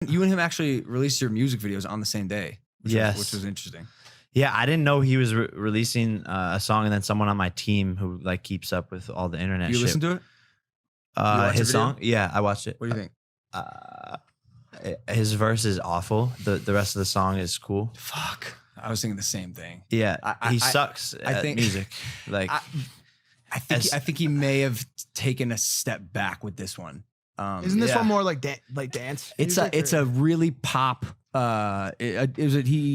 You and him actually released your music videos on the same day. Which was interesting. Yeah, I didn't know he was releasing a song, and then someone on my team who like keeps up with all the internet. You listen to it? His song? Yeah, I watched it. What do you think? His verse is awful. The rest of the song is cool. Fuck, I was thinking the same thing. Yeah, he sucks at music. Like, I think he may have taken a step back with this one. Isn't this one more like dance? It's a really pop. He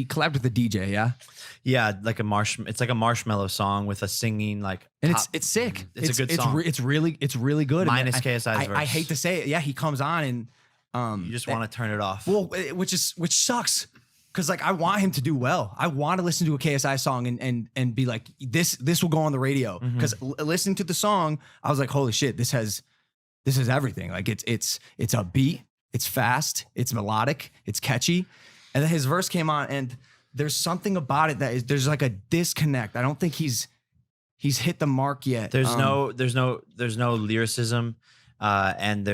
collabed with a DJ, yeah. Yeah, like it's like a marshmallow song with a singing like, and it's sick. It's a good song. It's really good. Minus KSI's verse. I hate to say it. Yeah, he comes on and you just want to turn it off. Well, which sucks. Cause like I want him to do well. I want to listen to a KSI song and be like, this will go on the radio. Cause listening to the song, I was like, holy shit, this is everything. Like it's a beat, it's fast, it's melodic, it's catchy. And then his verse came on and there's something about it there's like a disconnect. I don't think he's hit the mark yet. There's no lyricism. And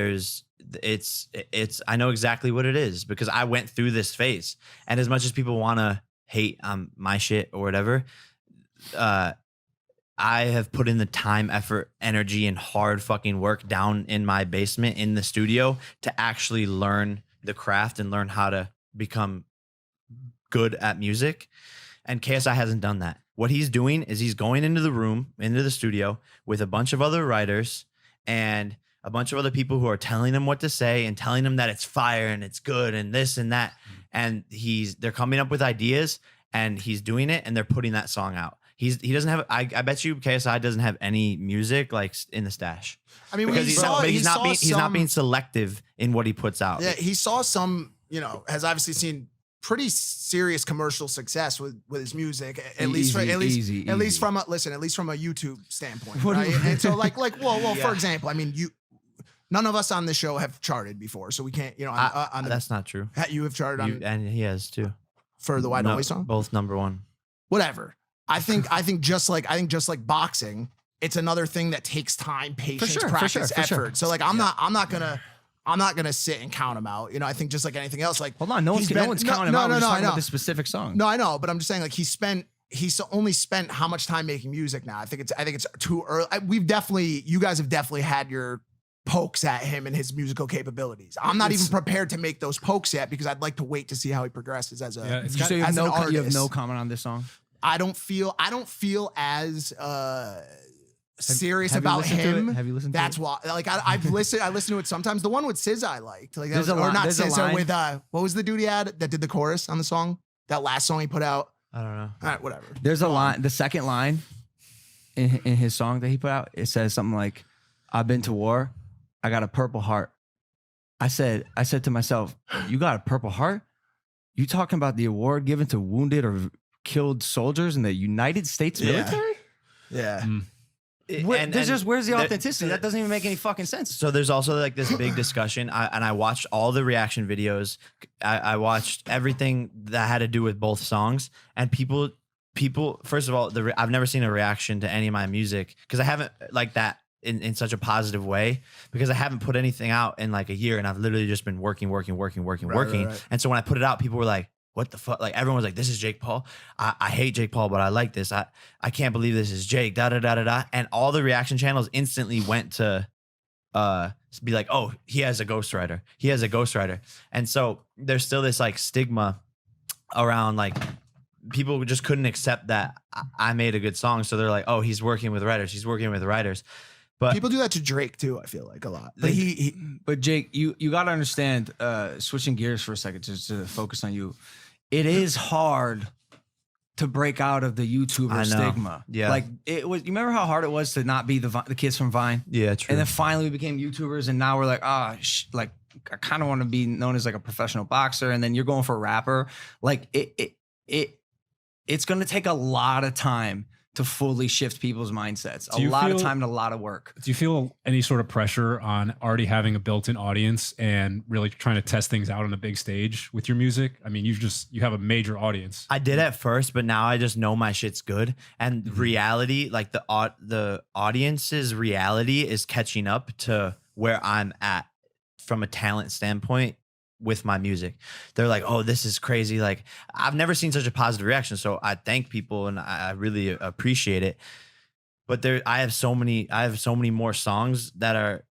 it's I know exactly what it is because I went through this phase. And as much as people want to hate my shit or whatever, I have put in the time, effort, energy, and hard fucking work down in my basement in the studio to actually learn the craft and learn how to become good at music. And KSI hasn't done that. What he's doing is he's going into the studio with a bunch of other writers and a bunch of other people who are telling him what to say and telling him that it's fire and it's good and this and that. And they're coming up with ideas and he's doing it and they're putting that song out. He doesn't have. I bet you KSI doesn't have any music like in the stash. I mean, because he's not being selective in what he puts out. Yeah, he saw some. Has obviously seen pretty serious commercial success with his music. At least from a YouTube standpoint, right? And so well, for example, I mean, none of us on this show have charted before, so we can't. That's not true. You have charted and he has too for the Why Don't We song. Both #1. Whatever. I think just like boxing, it's another thing that takes time, patience, practice, effort. Sure. So like I'm not gonna sit and count them out. I think just like anything else, like hold on, no one's counting them out. We're just talking about this specific song. No, I know, but I'm just saying like he's only spent how much time making music now? I think it's too early. You guys have definitely had your pokes at him and his musical capabilities. I'm not even prepared to make those pokes yet because I'd like to wait to see how he progresses as a. So you have no comment on this song. I don't feel as serious about him. Have you listened to it? That's why. Like I listen to it sometimes. The one with SZA I liked. Like not SZA with what was the dude he had that did the chorus on the song? That last song he put out. I don't know. All right, whatever. There's a line. The second line in his song that he put out, it says something like, "I've been to war. I got a purple heart." I said to myself, "You got a purple heart? You talking about the award given to wounded or killed soldiers in the United States military?" Yeah. Where's the authenticity? That doesn't even make any fucking sense. So there's also like this big discussion. I watched all the reaction videos. I watched everything that had to do with both songs. And people. First of all, I've never seen a reaction to any of my music because I haven't like that in such a positive way because I haven't put anything out in like a year and I've literally just been working. Right. And so when I put it out, people were like, what the fuck? Like everyone was like, this is Jake Paul. I hate Jake Paul, but I like this. I can't believe this is Jake. Da da da da da. And all the reaction channels instantly went to be like, oh, he has a ghostwriter. He has a ghostwriter. And so there's still this like stigma around like people just couldn't accept that I made a good song. So they're like, oh, he's working with writers. He's working with writers. But people do that to Drake too. I feel like a lot. But but Jake, you got to understand. Switching gears for a second to focus on you, it is hard to break out of the YouTuber stigma. Yeah, like it was. You remember how hard it was to not be the kids from Vine? Yeah, true. And then finally we became YouTubers, and now we're like, like I kind of want to be known as like a professional boxer, and then you're going for a rapper. Like it's going to take a lot of time to fully shift people's mindsets. A lot of time and a lot of work. Do you feel any sort of pressure on already having a built-in audience and really trying to test things out on a big stage with your music? I mean, you have a major audience. I did at first, but now I just know my shit's good. And reality, like the audience's reality is catching up to where I'm at from a talent standpoint with my music. They're like, oh, this is crazy. Like, I've never seen such a positive reaction. So I thank people and I really appreciate it. But I have so many more songs that are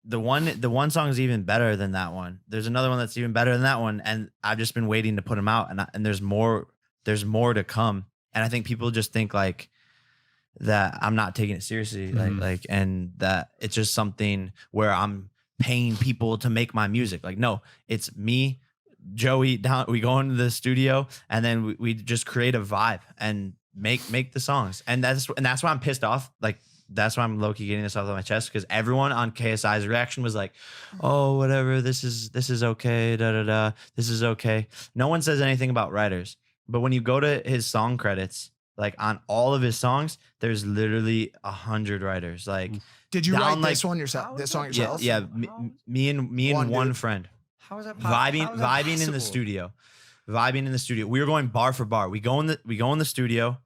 the one song is even better than that one. There's another one that's even better than that one. And I've just been waiting to put them out. And there's more to come. And I think people just think like that I'm not taking it seriously. Like, and that it's just something where I'm paying people to make my music. Like, no, it's me, Joey, down. We go into the studio and then we just create a vibe and make the songs. And that's why I'm pissed off. Like, that's why I'm low-key getting this off of my chest, because everyone on KSI's reaction was like, oh, whatever, this is okay, this is okay. No one says anything about writers. But when you go to his song credits, like on all of his songs, there's literally 100 writers. Like, did you write like, this one yourself? This song yourself? Yeah. Me and one friend. How is that possible? Vibing in the studio. Vibing in the studio. We were going bar for bar. We go in the studio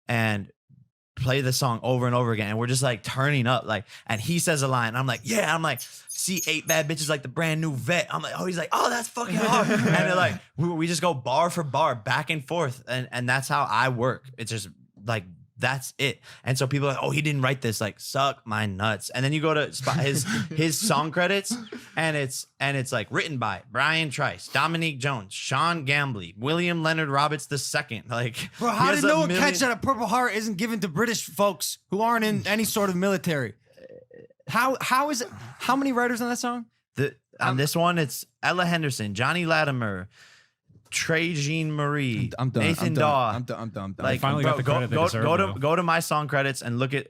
and play the song over and over again. And we're just like turning up. Like, and he says a line. And I'm like, yeah. I'm like, see 8 bad bitches like the brand new vet. I'm like, oh, he's like, oh, that's fucking hard. And they're like, we just go bar for bar, back and forth. And that's how I work. It's just like, that's it. And so people are like, oh, he didn't write this. Like, suck my nuts. And then you go to his song credits, and it's like written by Brian Trice, Dominique Jones, Sean Gambley, William Leonard Roberts II. Like, bro, how did no one catch that a Purple Heart isn't given to British folks who aren't in any sort of military? How is it? How many writers on that song? On this one, it's Ella Henderson, Johnny Latimer, Trey Jean Marie, I'm done. Nathan Daw. I'm done. Like, finally got the credit they deserve, go to my song credits and look at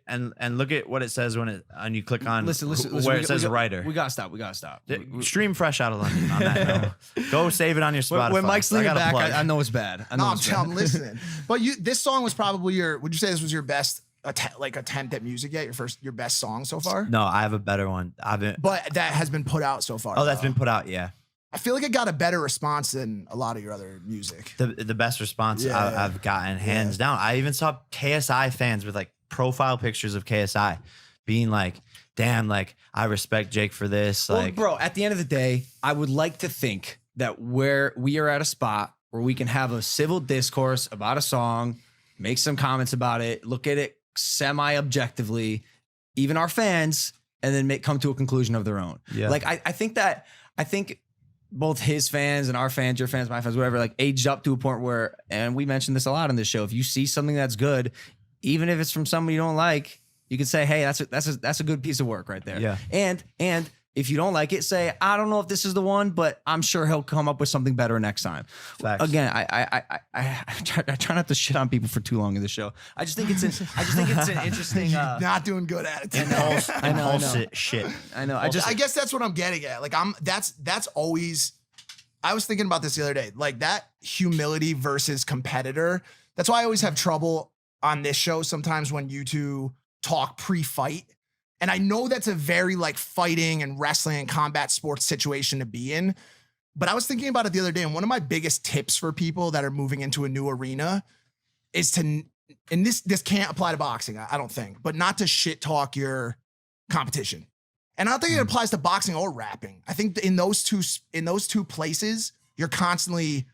what it says when you click on listen, where it says writer. We gotta stop. Stream Fresh Out of London on that note. Go save it on your Spotify. When Mike's leaning back, I know it's bad. I'm listening. But this song was probably would you say this was your best attempt at music yet? Your best song so far? No, I have a better one. But that has been put out so far. Oh, that's been put out, yeah. I feel like it got a better response than a lot of your other music. The best response I've gotten, hands down. I even saw KSI fans with like profile pictures of KSI being like, damn, like, I respect Jake for this. Like, bro, at the end of the day, I would like to think that where we are at a spot where we can have a civil discourse about a song, make some comments about it, look at it semi-objectively, even our fans, and then come to a conclusion of their own. Yeah. Like, I think both his fans and our fans, your fans, my fans, whatever, like aged up to a point where, and we mentioned this a lot on this show, if you see something that's good, even if it's from somebody you don't like, you can say, hey, that's a good piece of work right there. Yeah. And if you don't like it, say, I don't know if this is the one, but I'm sure he'll come up with something better next time. Facts. Again, I try not to shit on people for too long in the show. I just think it's an interesting. Not doing good at it. Impulsive shit. I know. I guess that's what I'm getting at. Like, that's always. I was thinking about this the other day. Like, that humility versus competitor. That's why I always have trouble on this show sometimes when you two talk pre-fight. And I know that's a very like fighting and wrestling and combat sports situation to be in. But I was thinking about it the other day. And one of my biggest tips for people that are moving into a new arena is to, and this can't apply to boxing, I don't think, but not to shit talk your competition. And I don't think it applies to boxing or rapping. I think in those two places, you're constantly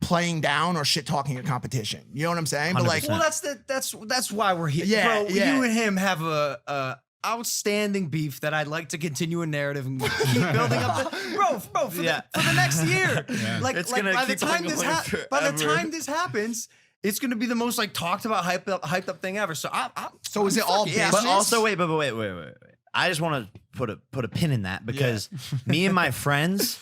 playing down or shit talking your competition. You know what I'm saying? 100%. But like, well, that's why we're here. Yeah, bro, yeah. You and him have a outstanding beef that I'd like to continue a narrative and keep building up. Bro, for the next year. Yeah. Like by the time this happens, it's gonna be the most like talked about, hyped up thing ever. So so is it all business? But also, wait. I just want to put a pin in that, because me and my friends,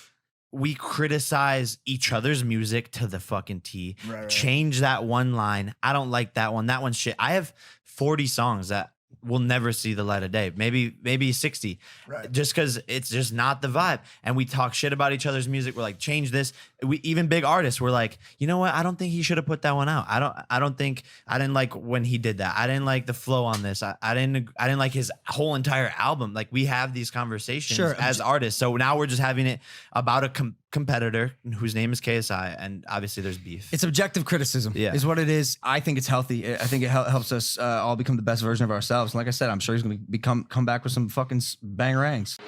we criticize each other's music to the fucking T. Right. Change that one line. I don't like that one. That one's shit. I have 40 songs that will never see the light of day. Maybe 60. Right. Just because it's just not the vibe. And we talk shit about each other's music. We're like, change this. Even big artists, we're like, you know what? I don't think he should have put that one out. I didn't like when he did that. I didn't like the flow on this. I didn't like his whole entire album. Like, we have these conversations as artists. So now we're just having it about a competitor whose name is KSI, and obviously there's beef. It's objective criticism, is what it is. I think it's healthy. I think it helps us all become the best version of ourselves. And like I said, I'm sure he's going to come back with some fucking bangerangs.